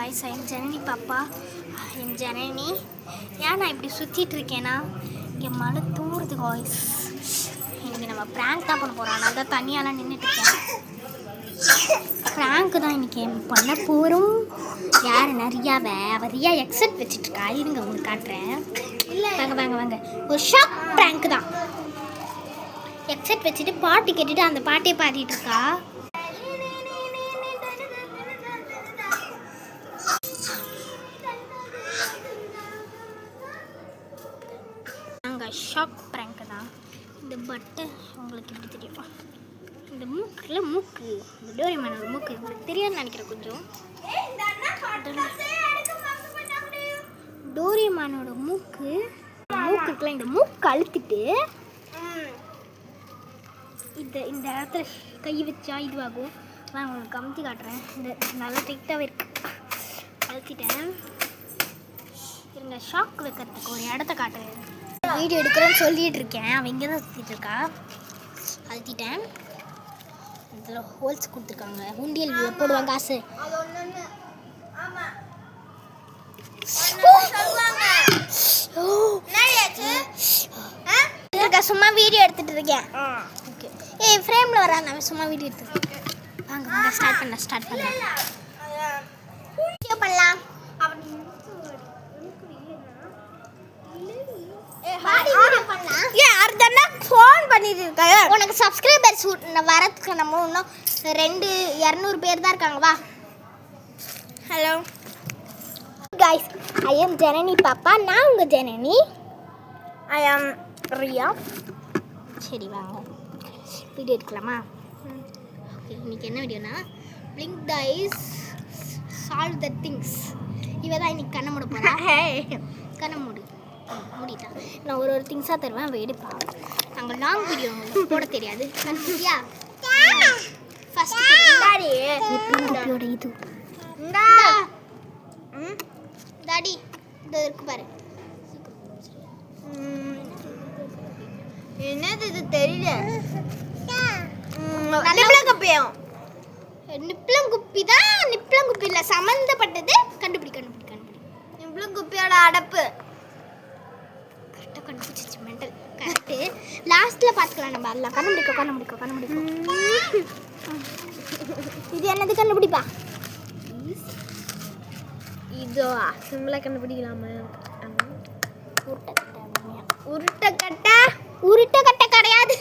Guys, என் ஜனனி பாப்பா. என் ஜனனி ஏன் நான் இப்படி சுற்றிட்டு இருக்கேன்னா, இங்கே மழை தூருது காய்ஸ். இன்றைக்கி நம்ம ப்ராங்க் தான் பண்ண போகிறோம். அதனால தான் தனியாலாம் நின்றுட்டுருக்கேன். ப்ராங்க்கு தான் இன்றைக்கி பண்ண போகிறோம். யார் ரியாவை? அவள் ரியா எக்ஸெட் வச்சுட்ருக்கா. இருங்க உங்களுக்கு காட்டுறேன். வாங்க வாங்க வாங்க. ஒரு ஷாக் ப்ராங்க்கு தான். எக்ஸெட் வச்சுட்டு பாட்டு கேட்டுட்டு அந்த பாட்டே பாடிட்டு இருக்கா. ஷாக் ப்ராங்க் தான். இந்த பட்டை உங்களுக்கு எப்படி தெரியும்? இந்த மூக்கில் மூக்கு, இந்த டோரேமானோட மூக்கு உங்களுக்கு தெரியாதுன்னு நினைக்கிறேன். கொஞ்சம் டோரேமானோட மூக்குக்குலாம் இந்த மூக்கு அழுத்திட்டு இந்த இடத்துல கை வச்சா இதுவாகும். நான் உங்களுக்கு கமுத்தி காட்டுறேன். இந்த நல்லா டைட்டாகவே இருக்கு. அழுத்திட்டேன். இருங்க, ஷாக் வைக்கிறதுக்கு ஒரு இடத்த காட்டுறேன். வீடியோ எடுக்கிறேன்னு சொல்லிட்டு இருக்கேன். அவன் இங்கே தான் சுற்றிட்டு இருக்கா. அழுத்திட்டேன். இதில் ஹோல்ஸ் கொடுத்துருக்காங்க. உண்டியல் போடுவாங்க காசு. சும்மா வீடியோ எடுத்துட்டு இருக்கேன். ஓகே, ஏய் ஃப்ரேமில் வரா. நான் சும்மா வீடியோ எடுத்துருக்கேன். வாங்க வாங்க, ஸ்டார்ட் பண்ணலாம். வீடியோ பண்ணலாம். உனக்கு சப்ஸ்கிரைபர்ஸ் வரதுக்கு நம்ம இன்னும் 200 பேர் தான் இருக்காங்க. வா. Hello guys, I am Janani பாப்பா. நான் உங்கள் ஜனனி. I am Riya. சரி வாங்க வீடியோ எடுக்கலாமா? ஓகே, இன்னைக்கு என்ன வீடியோனா, blink the eyes, solve the things. இவ தான் இன்னைக்கு கண்ணை மூட போகிறா. கண்ணை மூடிட்டான். நான் ஒரு திங்ஸாக தருவேன், அவள் எடுப்பா. நாங்கள் லாங் வீடியோ போட தெரியாது. கண்டிப்பா ஃபர்ஸ்ட் இது டாடி இது இருக்கு பாரு. என்னது இது தெரியல. நிப்ளங்குப்பி தான். நிப்ளங்குப்பியில் சம்மந்தப்பட்டது. கண்டுபிடி. நிப்ளங்குப்பியோட அடப்பு கரெக்டாக கண்டுபிடிச்சிச்சு. Mental correct. லாஸ்ட்டில் பார்த்துக்கலாம் நம்ம. அதெல்லாம் கண்டுபிடிக்கும். இது என்னது? கண்டுபிடிப்பா. இதோ சிம்பிளாக கண்டுபிடிக்கலாமா? உருட்டை கட்டை கிடையாது.